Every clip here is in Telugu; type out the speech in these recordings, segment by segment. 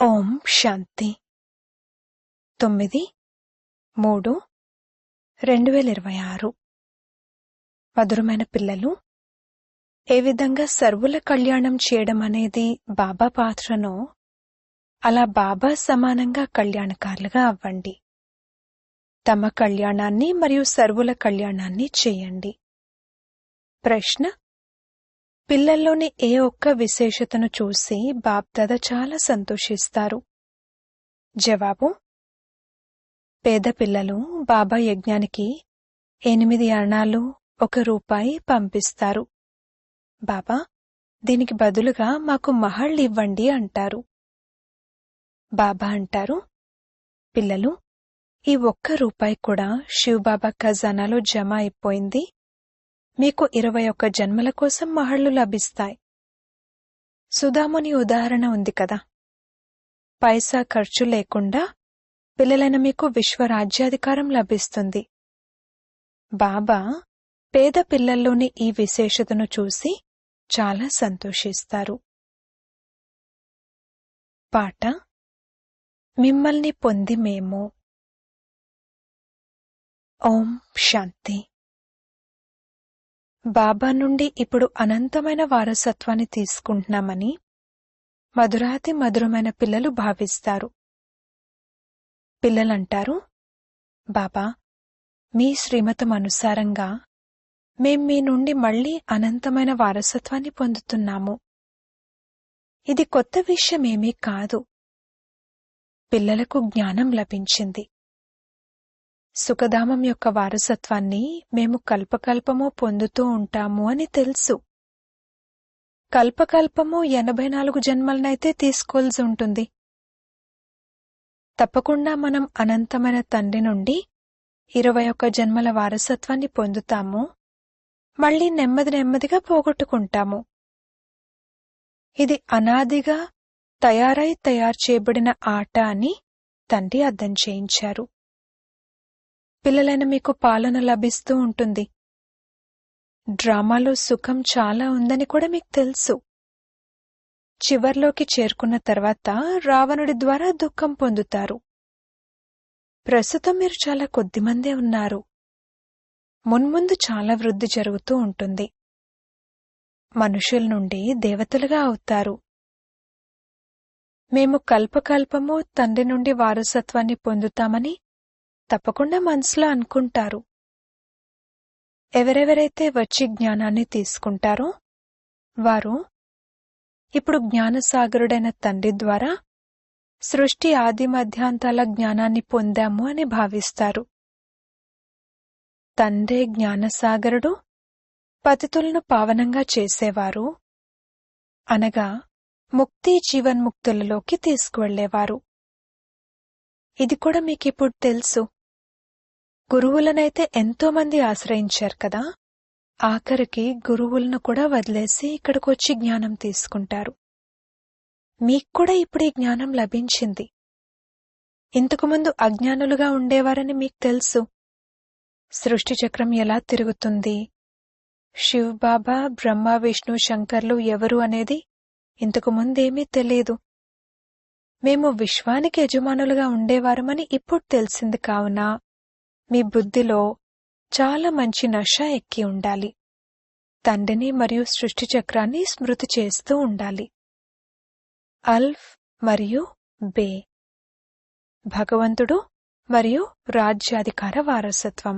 ఓం శాంతి 9/3/2026 మధురమైన పిల్లలు, ఏ విధంగా సర్వుల కళ్యాణం చేయడం అనేది బాబా పాత్రనో అలా బాబా సమానంగా కళ్యాణకారులుగా అవ్వండి. తమ కళ్యాణాన్ని మరియు సర్వుల కళ్యాణాన్ని చేయండి. ప్రశ్న: పిల్లల్లోని ఏ ఒక్క విశేషతను చూసి బాప్దాదా చాలా సంతోషిస్తారు? జవాబు: పేద పిల్లలు బాబా యజ్ఞానికి 8 అణాలు 1 రూపాయి పంపిస్తారు. బాబా, దీనికి బదులుగా మాకు మహల్ ఇవ్వండి అంటారు. బాబా అంటారు, పిల్లలు, ఈ 1 రూపాయి కూడా శివబాబా ఖజానాలో జమ అయిపోయింది. మీకు 21 జన్మల కోసం మహళ్లు లభిస్తాయి. సుధాముని ఉదాహరణ ఉంది కదా. పైసా ఖర్చు లేకుండా పిల్లలైన మీకు విశ్వరాజ్యాధికారం లభిస్తుంది. బాబా పేద పిల్లల్లోని ఈ విశేషతను చూసి చాలా సంతోషిస్తారు. పాట: మిమ్మల్ని పొంది మేము. ఓం శాంతి. బాబా నుండి ఇప్పుడు అనంతమైన వారసత్వాన్ని తీసుకుంటున్నామని మధురాతి మధురమైన పిల్లలు భావిస్తారు. పిల్లలంటారు, బాబా, మీ శ్రీమతం అనుసారంగా మేం మీ నుండి మళ్లీ అనంతమైన వారసత్వాన్ని పొందుతున్నాము. ఇది కొత్త విషయమేమీ కాదు. పిల్లలకు జ్ఞానం లభించింది. సుఖధామం యొక్క వారసత్వాన్ని మేము కల్పకల్పము పొందుతూ ఉంటాము అని తెలుసు. కల్పకల్పము 84 జన్మలనైతే తీసుకోవాల్సి ఉంటుంది. తప్పకుండా మనం అనంతమైన తండ్రి నుండి 21 జన్మల వారసత్వాన్ని పొందుతాము. మళ్లీ నెమ్మదిగా పోగొట్టుకుంటాము. ఇది అనాదిగా తయారు చేయబడిన ఆట అని తండ్రి అర్థం చేయించారు. పిల్లలైన మీకు పాలన లభిస్తూ ఉంటుంది. డ్రామాలో సుఖం చాలా ఉందని కూడా మీకు తెలుసు. చివర్లోకి చేరుకున్న తర్వాత రావణుడి ద్వారా దుఃఖం పొందుతారు. ప్రస్తుతం మీరు చాలా కొద్దిమందే ఉన్నారు. మున్ముందు చాలా వృద్ధి జరుగుతూ ఉంటుంది. మనుషుల నుండి దేవతలుగా అవుతారు. మేము కల్పకల్పము తండ్రి నుండి వారసత్వాన్ని పొందుతామని తప్పకుండా మనసులో అనుకుంటారు. ఎవరెవరైతే వచ్చి జ్ఞానాన్ని తీసుకుంటారో వారు ఇప్పుడు జ్ఞానసాగరుడైన తండ్రి ద్వారా సృష్టి ఆది మధ్యాంతాల జ్ఞానాన్ని పొందాము అని భావిస్తారు. తండ్రే జ్ఞానసాగరుడు, పతితులను పావనంగా చేసేవారు, అనగా ముక్తి జీవన్ముక్తులలోకి తీసుకువెళ్లేవారు. ఇది కూడా మీకిప్పుడు తెలుసు. గురువులనైతే ఎంతోమంది ఆశ్రయించారు కదా. ఆఖరికి గురువులను కూడా వదిలేసి ఇక్కడికొచ్చి జ్ఞానం తీసుకుంటారు. మీక్కూడా ఇప్పుడు ఈ జ్ఞానం లభించింది. ఇంతకుముందు అజ్ఞానులుగా ఉండేవారని మీకు తెలుసు. సృష్టి చక్రం ఎలా తిరుగుతుంది, శివబాబా, బ్రహ్మ, విష్ణు, శంకర్లు ఎవరు అనేది ఇంతకుముందేమీ తెలియదు. మేము విశ్వానికి యజమానులుగా ఉండేవారమని ఇప్పుడు తెలిసింది. కావున మీ బుద్ధిలో చాలా మంచి నష ఎక్కి ఉండాలి. తండ్రిని మరియు సృష్టి చక్రాన్ని స్మృతి చేస్తూ ఉండాలి. అల్ఫ్ మరియు బే, భగవంతుడు మరియు రాజ్యాధికార వారసత్వం.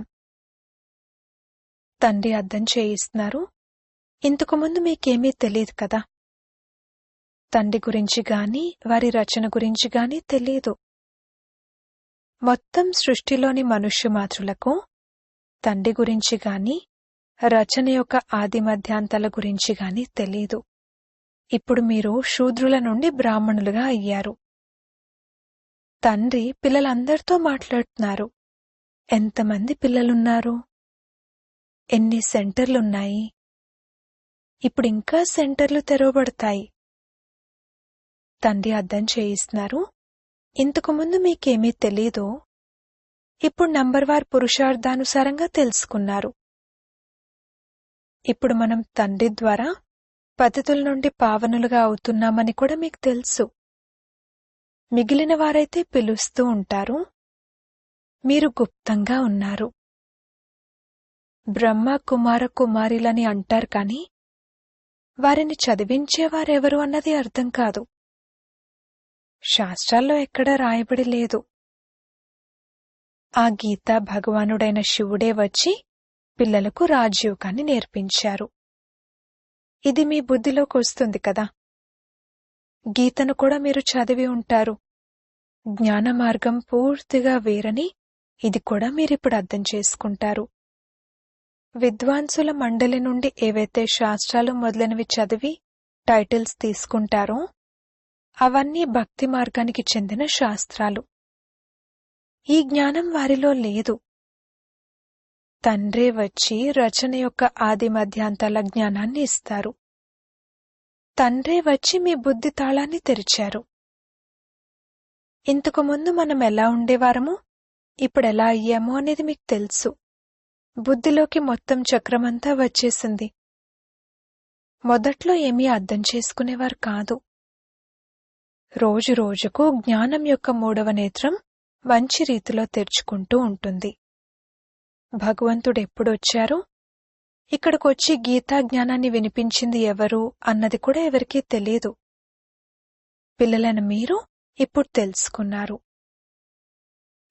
తండ్రి అర్థం చేయిస్తున్నారు, ఇంతకుముందు మీకేమీ తెలియదు కదా. తండ్రి గురించి గాని వారి రచన గురించి గాని తెలియదు. మొత్తం సృష్టిలోని మనుష్య మాతృలకు తండ్రి గురించి గాని రచన యొక్క ఆది మధ్యాంతాల గురించి గాని తెలీదు. ఇప్పుడు మీరు శూద్రుల నుండి బ్రాహ్మణులుగా అయ్యారు. తండ్రి పిల్లలందరితో మాట్లాడుతున్నారు. ఎంతమంది పిల్లలున్నారు, ఎన్ని సెంటర్లున్నాయి, ఇప్పుడు ఇంకా సెంటర్లు తెరవబడతాయి. తండ్రి అర్థం చేయిస్తున్నారు, ఇంతకుముందు మీకేమీ తెలీదో ఇప్పుడు నంబర్వార్ పురుషార్థానుసారంగా తెలుసుకున్నారు. ఇప్పుడు మనం తండ్రి ద్వారా పతితుల నుండి పావనులుగా అవుతున్నామని కూడా మీకు తెలుసు. మిగిలిన వారైతే పిలుస్తూ ఉంటారు, మీరు గుప్తంగా ఉన్నారు. బ్రహ్మ కుమార కుమారిలని అంటారు కాని వారిని చదివించేవారెవరు అన్నది అర్థం కాదు. శాస్త్రాల్లో ఎక్కడా రాయబడి లేదు. ఆ గీత భగవానుడైన శివుడే వచ్చి పిల్లలకు రాజయోగాన్ని నేర్పించారు. ఇది మీ బుద్ధిలోకొస్తుంది కదా. గీతను కూడా మీరు చదివి ఉంటారు. జ్ఞాన మార్గం పూర్తిగా వేరని ఇది కూడా మీరిప్పుడు అర్థం చేసుకుంటారు. విద్వాంసుల మండలి నుండి ఏవైతే శాస్త్రాలు మొదలైనవి చదివి టైటిల్స్ తీసుకుంటారో అవన్నీ భక్తి మార్గానికి చెందిన శాస్త్రాలు. ఈ జ్ఞానం వారిలో లేదు. తండ్రే వచ్చి రచన యొక్క ఆది మధ్యాంతాల జ్ఞానాన్ని ఇస్తారు. తండ్రే వచ్చి మీ బుద్ధి తాళాన్ని తెరిచారు. ఇంతకు ముందు మనం ఎలా ఉండేవారము, ఇప్పుడెలా అయ్యామో అనేది మీకు తెలుసు. బుద్ధిలోకి మొత్తం చక్రమంతా వచ్చేసింది. మొదట్లో ఏమీ అర్థం చేసుకునేవారు కాదు. రోజు రోజుకు జ్ఞానం యొక్క 3వ నేత్రం మంచి రీతిలో తెరుచుకుంటూ ఉంటుంది. భగవంతుడెప్పుడొచ్చారు, ఇక్కడికొచ్చి గీతా జ్ఞానాన్ని వినిపించింది ఎవరు అన్నది కూడా ఎవరికీ తెలీదు. పిల్లలైన మీరు ఇప్పుడు తెలుసుకున్నారు.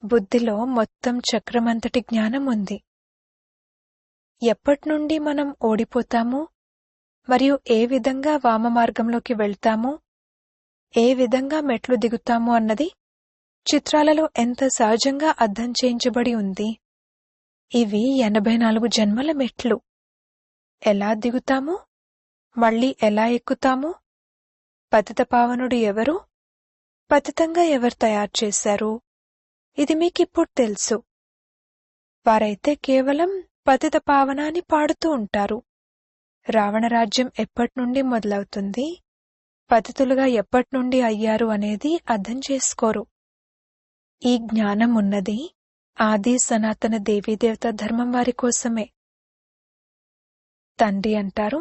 బుద్ధిలో మొత్తం చక్రమంతటి జ్ఞానం ఉంది. ఎప్పటినుండి మనం ఓడిపోతాము మరియు ఏ విధంగా వామ మార్గంలోకి వెళ్తాము, ఏ విధంగా మెట్లు దిగుతాము అన్నది చిత్రాలలో ఎంత సహజంగా అర్థం చేయించబడి ఉంది. ఇవి 84 జన్మల మెట్లు. ఎలా దిగుతాము, మళ్ళీ ఎలా ఎక్కుతాము, పతిత పావనుడు ఎవరు, పతితంగా ఎవరు తయారు చేశారు, ఇది మీకిప్పుడు తెలుసు. వారైతే కేవలం పతిత పావన అని పాడుతూ ఉంటారు. రావణరాజ్యం ఎప్పటినుండి మొదలవుతుంది, పతితులుగా ఎప్పటినుండి అయ్యారు అనేది అర్థం చేసుకోరు. ఈ జ్ఞానం ఉన్నది ఆది సనాతన దేవీదేవత ధర్మం వారి కోసమే. తండ్రి అంటారు,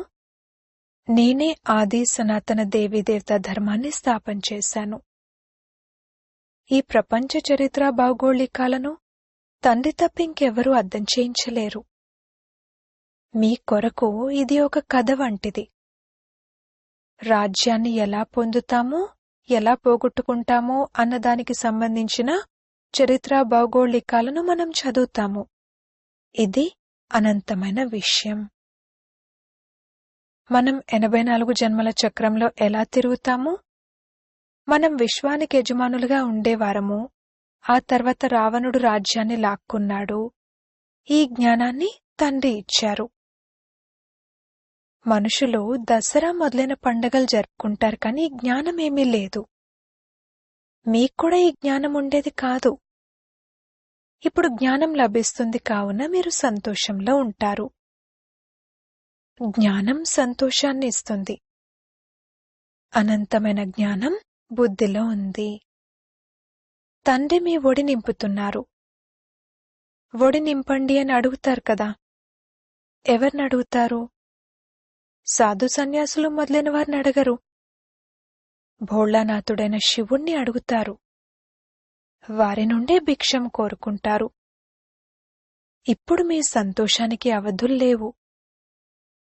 నేనే ఆది సనాతన దేవీదేవత ధర్మాన్ని స్థాపన చేశాను. ఈ ప్రపంచ చరిత్ర భౌగోళికాలను తండ్రి తప్ప ఇంకెవరూ అర్థం చేయించలేరు. మీ కొరకు ఇది ఒక కథ వంటిది. రాజ్యాన్ని ఎలా పొందుతామో, ఎలా పోగొట్టుకుంటామో అన్నదానికి సంబంధించిన చరిత్ర భౌగోళికాలను మనం చదువుతాము. ఇది అనంతమైన విషయం. మనం 84 జన్మల చక్రంలో ఎలా తిరుగుతాము? మనం విశ్వానికి యజమానులుగా ఉండేవారము. ఆ తర్వాత రావణుడు రాజ్యాన్ని లాక్కున్నాడు. ఈ జ్ఞానాన్ని తండ్రి ఇచ్చారు. మనుషులు దసరా మొదలైన పండగలు జరుపుకుంటారు, కానీ జ్ఞానమేమీ లేదు. మీక్కూడా ఈ జ్ఞానం ఉండేది కాదు. ఇప్పుడు జ్ఞానం లభిస్తుంది, కావున మీరు సంతోషంలో ఉంటారు. జ్ఞానం సంతోషాన్ని ఇస్తుంది. అనంతమైన జ్ఞానం బుద్ధిలో ఉంది. తండ్రి మీ ఒడి నింపుతున్నారు. ఒడి నింపండి అని అడుగుతారు కదా. ఎవరిని అడుగుతారు? సాధు సన్యాసులు మొదలైన వారిని అడగరు. భోళానాథుడైన శివుణ్ణి అడుగుతారు. వారి నుండే భిక్షం కోరుకుంటారు. ఇప్పుడు మీ సంతోషానికి అవధుల్లేవు.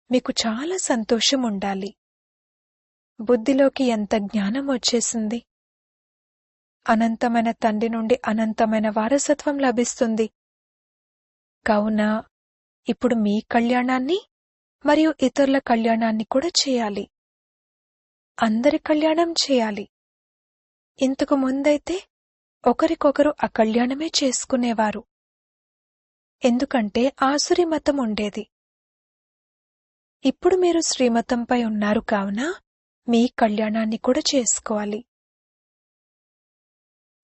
మీకు చాలా సంతోషం ఉండాలి. బుద్ధిలోకి ఎంత జ్ఞానం వచ్చేసింది. అనంతమైన తండ్రి నుండి అనంతమైన వారసత్వం లభిస్తుంది. కావున ఇప్పుడు మీ కళ్యాణాన్ని మరియు ఇతరుల కళ్యాణాన్ని కూడా చేయాలి. అందరి కళ్యాణం చేయాలి. ఇంతకు ముందైతే ఒకరికొకరు అకళ్యాణమే చేసుకునేవారు. ఎందుకంటే ఆసురి మతం ఉండేది. ఇప్పుడు మీరు శ్రీమతంపై ఉన్నారు, కావున మీ కళ్యాణాన్ని కూడా చేసుకోవాలి.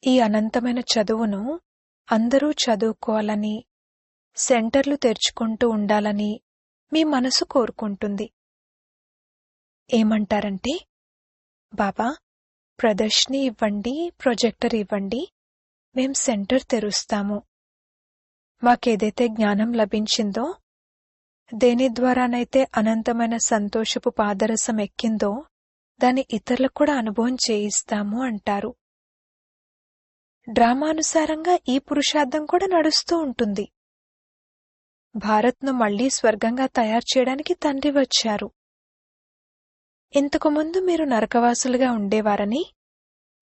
ఈ అనంతమైన చదువును అందరూ చదువుకోవాలని, సెంటర్లు తెరుచుకుంటూ ఉండాలని మీ మనసు కోరుకుంటుంది. ఏమంటారంటే, బాబా ప్రదర్శిని ఇవ్వండి, ప్రొజెక్టర్ ఇవ్వండి, మేం సెంటర్ తెరుస్తాము. మాకేదైతే జ్ఞానం లభించిందో, దేని ద్వారానైతే అనంతమైన సంతోషపు పాదరసం ఎక్కిందో దాని ఇతరులకు కూడా అనుభవం చేయిస్తాము అంటారు. డ్రామానుసారంగా ఈ పురుషార్థం కూడా నడుస్తూ ఉంటుంది. భారత్ను మళ్లీ స్వర్గంగా తయారు చేయడానికి తండ్రి వచ్చారు. ఇంతకుముందు మీరు నరకవాసులుగా ఉండేవారని,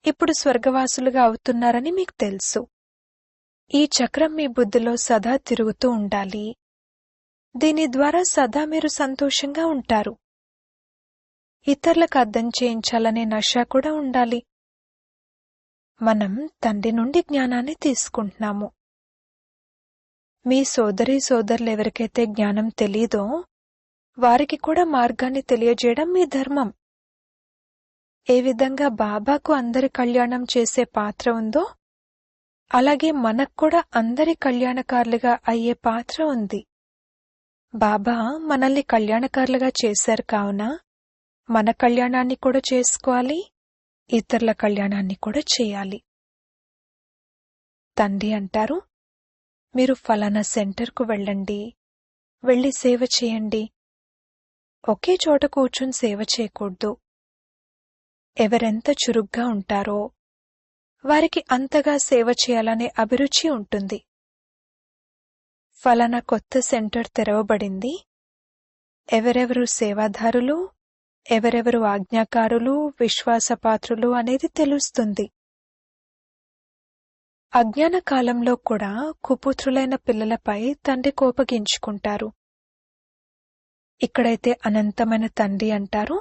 ఇప్పుడు స్వర్గవాసులుగా అవుతున్నారని మీకు తెలుసు. ఈ చక్రం మీ బుద్ధిలో సదా తిరుగుతూ ఉండాలి. దీని ద్వారా సదా మీరు సంతోషంగా ఉంటారు. ఇతరులకు అర్థం చేయించాలనే నష కూడా ఉండాలి. మనం తండ్రి నుండి జ్ఞానాన్ని తీసుకుంటున్నాము. మీ సోదరీ సోదరులెవరికైతే జ్ఞానం తెలీదో వారికి కూడా మార్గాన్ని తెలియజేయడం మీ ధర్మం. ఏ విధంగా బాబాకు అందరి కళ్యాణం చేసే పాత్ర ఉందో అలాగే మనకు కూడా అందరి కళ్యాణకారులుగా అయ్యే పాత్ర ఉంది. బాబా మనల్ని కళ్యాణకారులుగా చేశారు కావున మన కళ్యాణాన్ని కూడా చేసుకోవాలి, ఇతరుల కళ్యాణాన్ని కూడా చేయాలి. తండ్రి అంటారు, మీరు ఫలానా సెంటర్కు వెళ్ళండి, వెళ్లి సేవ చేయండి. ఒకే చోట కూర్చుని సేవ చేయకూడదు. ఎవరెంత చురుగ్గా ఉంటారో వారికి అంతగా సేవ చేయాలనే అభిరుచి ఉంటుంది. ఫలానా కొత్త సెంటర్ తెరవబడింది. ఎవరెవరు సేవాదారులు, ఎవరెవరు ఆజ్ఞాకారులు, విశ్వాసపాత్రులు అనేది తెలుస్తుంది. అజ్ఞాన కాలంలో కూడా కుపుత్రులైన పిల్లలపై తండ్రి కోపగించుకుంటారు. ఇక్కడైతే అనంతమైన తండ్రి అంటారు,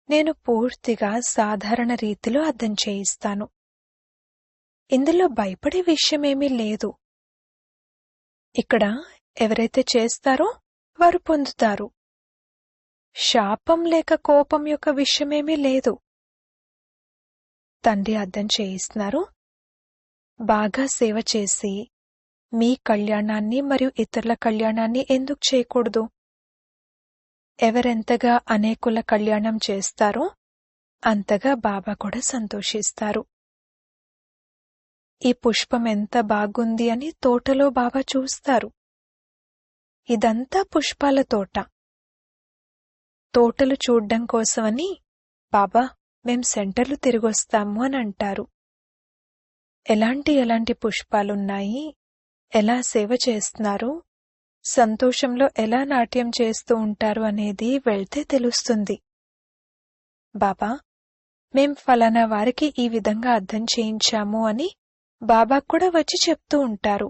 నేను పూర్తిగా సాధారణ రీతిలో అర్థం చేయిస్తాను. ఇందులో భయపడే విషయమేమీ లేదు. ఇక్కడ ఎవరైతే చేస్తారో వారు పొందుతారు. శాపం లేక కోపం యొక్క విషయమేమీ లేదు. తండ్రి అర్థం చేయిస్తున్నారు, బాగా సేవ చేసి మీ కళ్యాణాన్ని మరియు ఇతరుల కళ్యాణాన్ని ఎందుకు చేయకూడదు? ఎవరెంతగా అనేకుల కళ్యాణం చేస్తారో అంతగా బాబా కూడా సంతోషిస్తారు. ఈ పుష్పం ఎంత బాగుంది అని తోటలో బాబా చూస్తారు. ఇదంతా పుష్పాల తోట. తోటలు చూడ్డం కోసమని బాబా మేం సెంటర్లు తిరిగొస్తాము అని అంటారు. ఎలాంటి పుష్పాలున్నాయి, ఎలా సేవ చేస్తున్నారు, సంతోషంలో ఎలా నాట్యం చేస్తూ ఉంటారు అనేది వెళ్తే తెలుస్తుంది. బాబా మేం ఫలానా వారికి ఈ విధంగా అర్థం చేయించాము అని బాబా కూడా వచ్చి చెప్తూ ఉంటారు.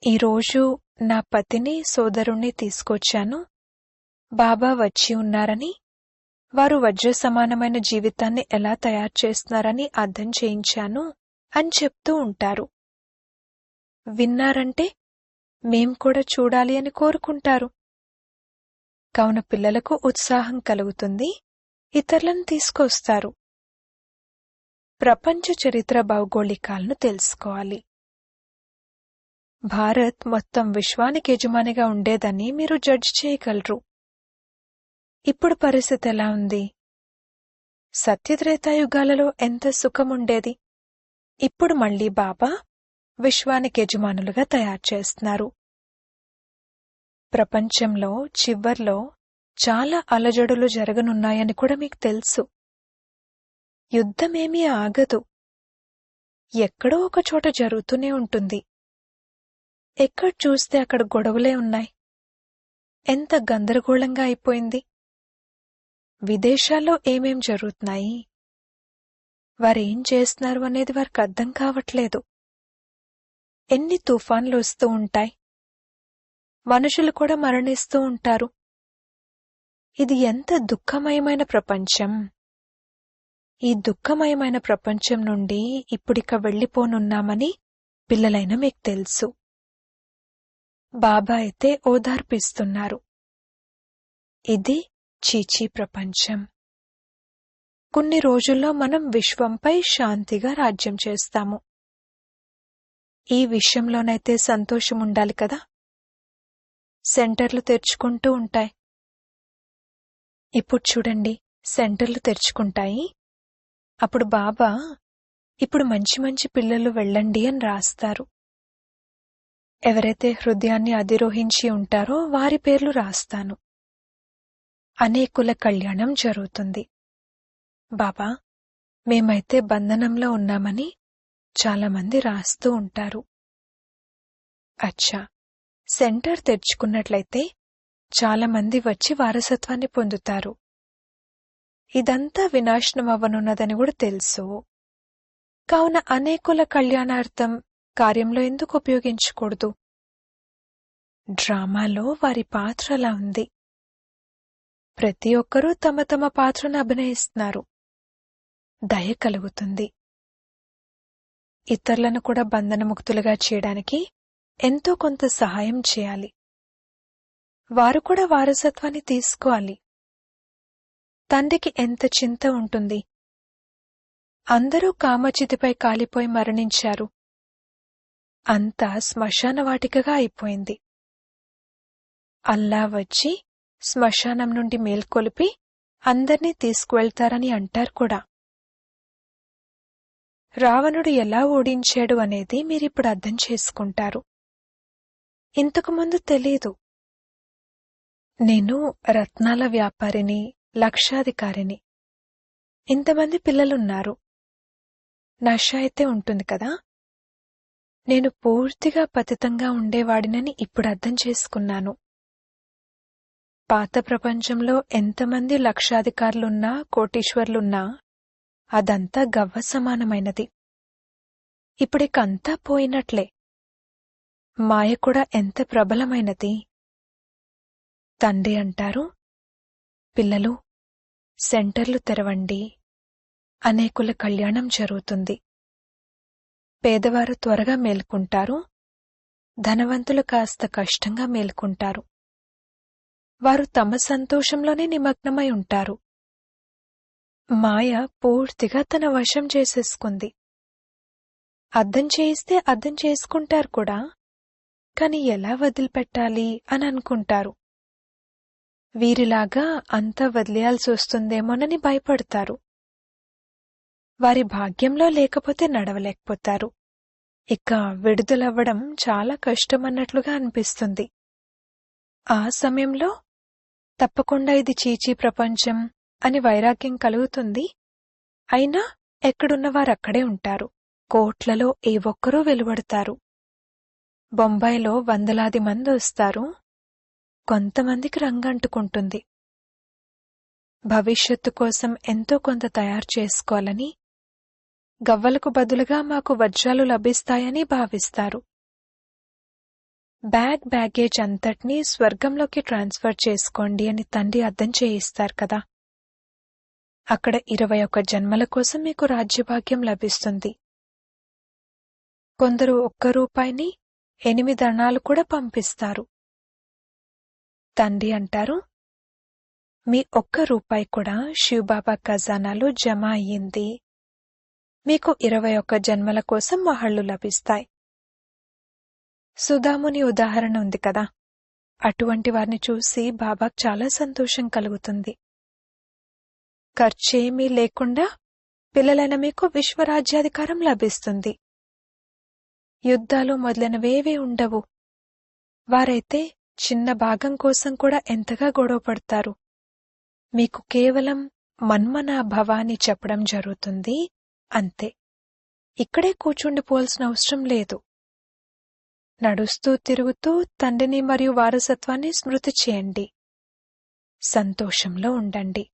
ఈరోజు నా పతిని సోదరుణ్ణి తీసుకొచ్చాను, బాబా వచ్చి ఉన్నారని, వారు వజ్ర సమానమైన జీవితాన్ని ఎలా తయారు చేస్తున్నారని అర్థం చేయించాను అని చెప్తూ ఉంటారు. విన్నారంటే మేం కూడా చూడాలి అని కోరుకుంటారు. కావున పిల్లలకు ఉత్సాహం కలుగుతుంది, ఇతరులను తీసుకొస్తారు. ప్రపంచ చరిత్ర భౌగోళికాలను తెలుసుకోవాలి. భారత్ మొత్తం విశ్వానికి యజమానిగా ఉండేదని మీరు జడ్జ్ చేయగలరు. ఇప్పుడు పరిస్థితి ఎలా ఉంది? సత్యత్రేతాయుగాలలో ఎంత సుఖముండేది. ఇప్పుడు మళ్లీ బాబా విశ్వానికి యజమానులుగా తయారు చేస్తున్నారు. ప్రపంచంలో చివర్లో చాలా అలజడులు జరగనున్నాయని కూడా మీకు తెలుసు. యుద్ధమేమీ ఆగదు. ఎక్కడో ఒక చోట జరుగుతూనే ఉంటుంది. ఎక్కడ చూస్తే అక్కడ గొడవలే ఉన్నాయి. ఎంత గందరగోళంగా అయిపోయింది. విదేశాల్లో ఏమేం జరుగుతున్నాయి, వారేం చేస్తున్నారు అనేది వారికి అర్థం కావట్లేదు. ఎన్ని తుఫాన్లు వస్తూ ఉంటాయి, మనుషులు కూడా మరణిస్తూ ఉంటారు. ఇది ఎంత దుఃఖమయమైన ప్రపంచం. ఈ దుఃఖమయమైన ప్రపంచం నుండి ఇప్పుడిక వెళ్లిపోనున్నామని పిల్లలైన మీకు తెలుసు. బాబా అయితే ఓదార్పిస్తున్నారు. ఇది చీచీ ప్రపంచం. కొన్ని రోజుల్లో మనం విశ్వంపై శాంతిగా రాజ్యం చేస్తాము. ఈ విషయంలోనైతే సంతోషముండాలి కదా. సెంటర్లు తెరుచుకుంటూ ఉంటాయి. ఇప్పుడు చూడండి, సెంటర్లు తెరుచుకుంటాయి. అప్పుడు బాబా ఇప్పుడు మంచి మంచి పిల్లలు వెళ్ళండి అని రాస్తారు. ఎవరైతే హృదయాన్ని అధిరోహించి ఉంటారో వారి పేర్లు రాస్తాను. అనేకుల కళ్యాణం జరుగుతుంది. బాబా మేమైతే బంధనంలో ఉన్నామని చాలామంది రాస్తూ ఉంటారు. అచ్చా, సెంటర్ తెరుచుకున్నట్లయితే చాలామంది వచ్చి వారసత్వాన్ని పొందుతారు. ఇదంతా వినాశనం అవ్వనున్నదని కూడా తెలుసు. కావున అనేకుల కళ్యాణార్థం కార్యంలో ఎందుకు ఉపయోగించకూడదు? డ్రామాలో వారి పాత్ర అలా ఉంది. ప్రతి ఒక్కరూ తమ తమ పాత్రను అభినయిస్తున్నారు. దయ కలుగుతుంది. ఇతరులను కూడా బంధనముక్తులుగా చేయడానికి ఎంతో కొంత సహాయం చేయాలి. వారు కూడా వారసత్వాన్ని తీసుకోవాలి. తండ్రికి ఎంత చింత ఉంటుంది. అందరూ కామచితిపై కాలిపోయి మరణించారు. అంతా శ్మశానవాటికగా అయిపోయింది. అల్లా వచ్చి శ్మశానం నుండి మేల్కొలిపి అందర్నీ తీసుకువెళ్తారని అంటారు కూడా. రావణుడు ఎలా ఓడించాడు అనేది మీరిప్పుడు అర్థం చేసుకుంటారు. ఇంతకుముందు తెలీదు. నేను రత్నాల వ్యాపారిని, లక్షాధికారిని. ఇంతమంది పిల్లలున్నారు. నష అయితే ఉంటుంది కదా. నేను పూర్తిగా పతితంగా ఉండేవాడినని ఇప్పుడు అర్థం చేసుకున్నాను. పాత ప్రపంచంలో ఎంతమంది లక్షాధికారులున్నా, కోటీశ్వర్లున్నా అదంతా గవ్వ సమానమైనది. ఇప్పుడికంతా పోయినట్లే. మాయ కూడా ఎంత ప్రబలమైనది. తండ్రి అంటారు, పిల్లలు, సెంటర్లు తెరవండి. అనేకుల కళ్యాణం జరుగుతుంది. పేదవారు త్వరగా మేల్కుంటారు. ధనవంతులు కాస్త కష్టంగా మేల్కుంటారు. వారు తమ సంతోషంలోనే నిమగ్నమై ఉంటారు. మాయ పూర్తిగా తన వశం చేసేసుకుంది. అర్థం చేయిస్తే అర్థం చేసుకుంటారు కూడా. కాని ఎలా వదిలిపెట్టాలి అని అనుకుంటారు. వీరిలాగా అంతా వదిలేయాల్సి వస్తుందేమోనని భయపడతారు. వారి భాగ్యంలో లేకపోతే నడవలేకపోతారు. ఇక విడుదలవ్వడం చాలా కష్టమన్నట్లుగా అనిపిస్తుంది. ఆ సమయంలో తప్పకుండా ఇది చీచీ ప్రపంచం అని వైరాగ్యం కలుగుతుంది. అయినా ఎక్కడున్నవారక్కడే ఉంటారు. కోట్లలో ఏ ఒక్కరూ వెలువడతారు. బొంబాయిలో వందలాది మంది వస్తారు. కొంతమందికి రంగంటుకుంటుంది. భవిష్యత్తు కోసం ఎంతో కొంత తయారు చేసుకోవాలని, గవ్వలకు బదులుగా మాకు వజ్రాలు లభిస్తాయని భావిస్తారు. బ్యాగేజ్ అంతటినీ స్వర్గంలోకి ట్రాన్స్ఫర్ చేసుకోండి అని తండ్రి అర్థం చేయిస్తారు కదా. అక్కడ 21 జన్మల కోసం మీకు రాజ్యభాగ్యం లభిస్తుంది. కొందరు ₹1 8 అణాలు కూడా పంపిస్తారు. తండ్రి అంటారు, మీ ₹1 కూడా శివబాబా ఖజానాలో జమ అయ్యింది. మీకు 21 జన్మల కోసం మహళ్లు లభిస్తాయి. సుధాముని ఉదాహరణ ఉంది కదా. అటువంటి వారిని చూసి బాబాకు చాలా సంతోషం కలుగుతుంది. ఖర్చేమీ లేకుండా పిల్లలైన మీకు విశ్వరాజ్యాధికారం లభిస్తుంది. యుద్ధాలు మొదలైనవేవీ ఉండవు. వారైతే చిన్న భాగం కోసం కూడా ఎంతగా గొడవపడతారు. మీకు కేవలం మన్మనా భవ అని చెప్పడం జరుగుతుంది, అంతే. ఇక్కడే కూర్చుండిపోవాల్సిన అవసరం లేదు. నడుస్తూ తిరుగుతూ తండ్రిని మరియు వారసత్వాన్ని స్మృతి చేయండి. సంతోషంలో ఉండండి.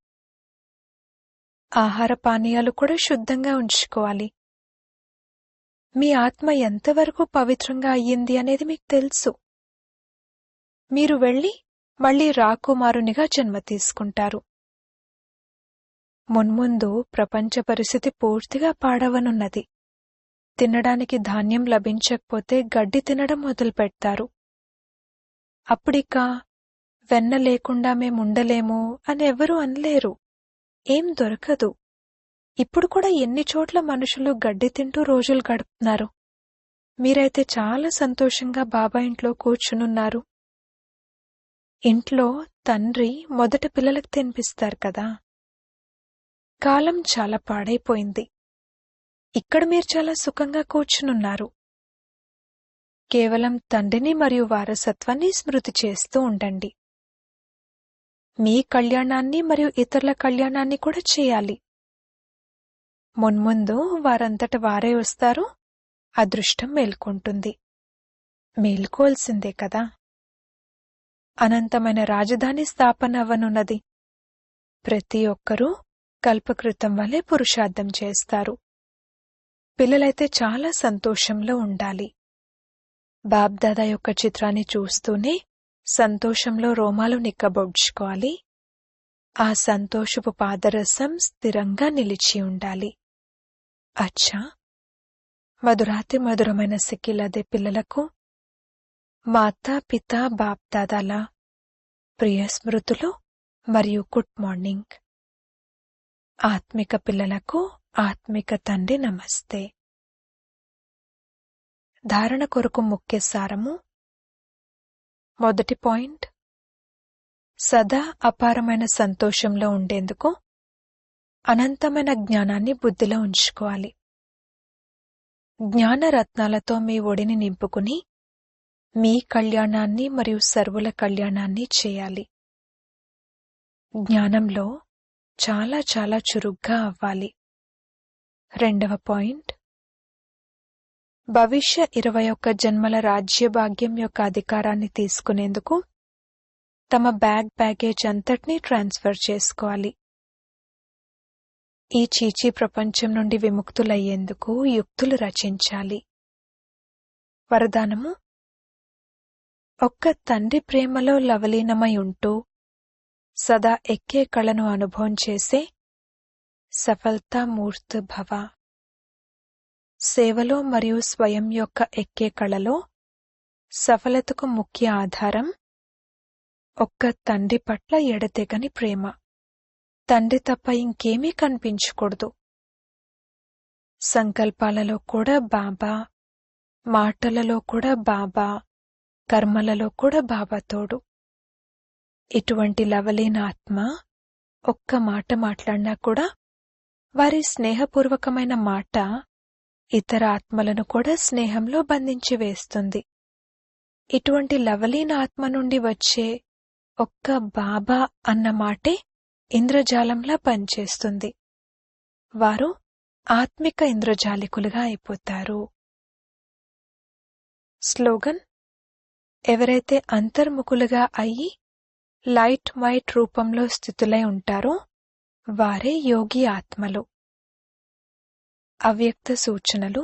ఆహార పానీయాలు కూడా శుద్ధంగా ఉంచుకోవాలి. మీ ఆత్మ ఎంతవరకు పవిత్రంగా అయ్యింది అనేది మీకు తెలుసు. మీరు వెళ్ళి మళ్లీ రాకుమారునిగా జన్మ తీసుకుంటారు. మున్ముందు ప్రపంచ పరిస్థితి పూర్తిగా పాడవనున్నది. తినడానికి ధాన్యం లభించకపోతే గడ్డి తినడం మొదలుపెడతారు. అప్పుడిక వెన్న లేకుండా మేముండలేము అని ఎవరూ అనలేరు. ఏం దొరకదు. ఇప్పుడు కూడా ఎన్ని చోట్ల మనుషులు గడ్డి తింటూ రోజులు గడుపుతున్నారు. మీరైతే చాలా సంతోషంగా బాబా ఇంట్లో కూర్చునున్నారు. ఇంట్లో తండ్రి మొదట పిల్లలకు తినిపిస్తారు కదా. కాలం చాలా పాడైపోయింది. ఇక్కడ మీరు చాలా సుఖంగా కూర్చునున్నారు. కేవలం తండ్రిని మరియు వారసత్వాన్ని స్మృతి చేస్తూ ఉండండి. మీ కళ్యాణాన్ని మరియు ఇతరుల కళ్యాణాన్ని కూడా చేయాలి. మున్ముందు వారంతట వారే వస్తారు, అదృష్టం మేల్కొంటుంది. మేల్కోల్సిందే కదా. అనంతమైన రాజధాని స్థాపన అవ్వనున్నది. ప్రతి ఒక్కరూ కల్పకృతం వలె పురుషార్థం చేస్తారు. పిల్లలైతే చాలా సంతోషంలో ఉండాలి. బాబ్దాదా యొక్క చిత్రాన్ని చూస్తూనే సంతోషంలో రోమాలు నిక్కబొడ్చుకోవాలి. ఆ సంతోషపు పాదరసం స్థిరంగా నిలిచి ఉండాలి. అచ్చా, మధురాతి మధురమైన సిక్కిలదే పిల్లలకు మాతా పితా బాప్దాదాల ప్రియ స్మృతులు మరియు గుడ్ మార్నింగ్. ఆత్మిక పిల్లలకు ఆత్మిక తండ్రి నమస్తే. ధారణ కొరకు ముఖ్య సారము. మొదటి పాయింట్, సదా అపారమైన సంతోషంలో ఉండేందుకు అనంతమైన జ్ఞానాన్ని బుద్ధిలో ఉంచుకోవాలి. జ్ఞానరత్నాలతో మీ ఒడిని నింపుకుని మీ కళ్యాణాన్ని మరియు సర్వుల కళ్యాణాన్ని చేయాలి. జ్ఞానంలో చాలా చాలా చురుగ్గా అవ్వాలి. రెండవ పాయింట్, భవిష్య 21 జన్మల రాజ్యభాగ్యం యొక్క అధికారాన్ని తీసుకునేందుకు తమ బ్యాగేజ్ అంతటినీ ట్రాన్స్ఫర్ చేసుకోవాలి. ఈ చీచీ ప్రపంచం నుండి విముక్తులయ్యేందుకు యుక్తులు రచించాలి. వరదానము: ఒక్క తండ్రి ప్రేమలో లవలీనమై ఉంటూ సదా ఎక్కే కళను అనుభవం చేసే సఫలతా మూర్తి భవ. సేవలో మరియు స్వయం యొక్క ఎక్కే కళలో సఫలతకు ముఖ్య ఆధారం ఒక్క తండ్రి పట్ల ఎడతెగని ప్రేమ. తండ్రి తప్ప ఇంకేమీ కనిపించకూడదు. సంకల్పాలలో కూడా బాబా, మాటలలో కూడా బాబా, కర్మలలో కూడా బాబా తోడు. ఇటువంటి లవలీన ఆత్మ ఒక్క మాట మాట్లాడినా కూడా వారి స్నేహపూర్వకమైన మాట ఇతర ఆత్మలను కూడా స్నేహంలో బంధించి వేస్తుంది. ఇటువంటి లవలీన ఆత్మ నుండి వచ్చే ఒక్క బాబా అన్న మాటే ఇంద్రజాలంలా పనిచేస్తుంది. వారు ఆత్మిక ఇంద్రజాలికులుగా అయిపోతారు. స్లోగన్: ఎవరైతే అంతర్ముఖులుగా అయ్యి లైట్ వైట్ రూపంలో స్థితులై ఉంటారో వారే యోగి ఆత్మలు. అవ్యక్త సూచనలు: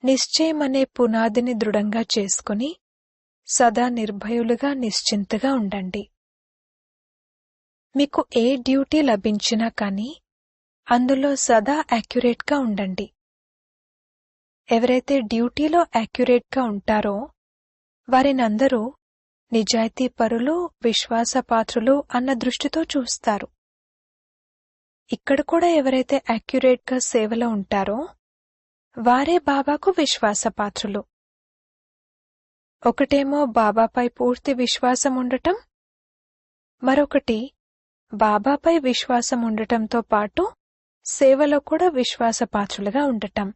నిశ్చయమనే పునాదిని దృఢంగా చేసుకుని సదా నిర్భయులుగా నిశ్చింతగా ఉండండి. మీకు ఏ డ్యూటీ లభించినా కానీ అందులో సదా యాక్యురేట్గా ఉండండి. ఎవరైతే డ్యూటీలో యాక్యురేట్గా ఉంటారో వారినందరూ నిజాయితీపరులు, విశ్వాసపాత్రులు అన్న దృష్టితో చూస్తారు. ఇక్కడ కూడా ఎవరైతే యాక్యురేట్గా సేవలో ఉంటారో వారే బాబాకు విశ్వాసపాత్రులు. ఒకటేమో బాబాపై పూర్తి విశ్వాసం ఉండటం, మరొకటి బాబాపై విశ్వాసం ఉండటంతో పాటు సేవలో కూడా విశ్వాసపాత్రులుగా ఉండటం.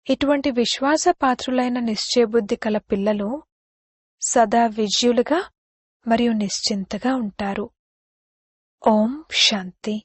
ఇటువంటి విశ్వాసపాత్రులైన నిశ్చయబుద్ధి కల పిల్లలు సదా విజయులుగా మరియు నిశ్చింతగా ఉంటారు. ఓం శాంతి.